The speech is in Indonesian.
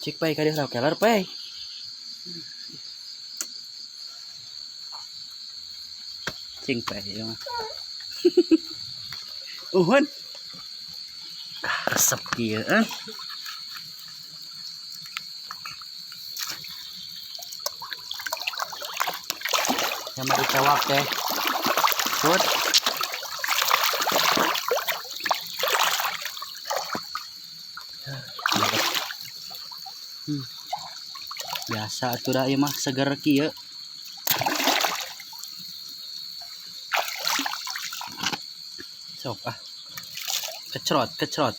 Cek pai ka dia kelar pai. Cing pai ya. Uhun. Resep kieu Yang mari cawak teh. Put. Biasa atuh da ieu mah seger kieu. Sok kecrot.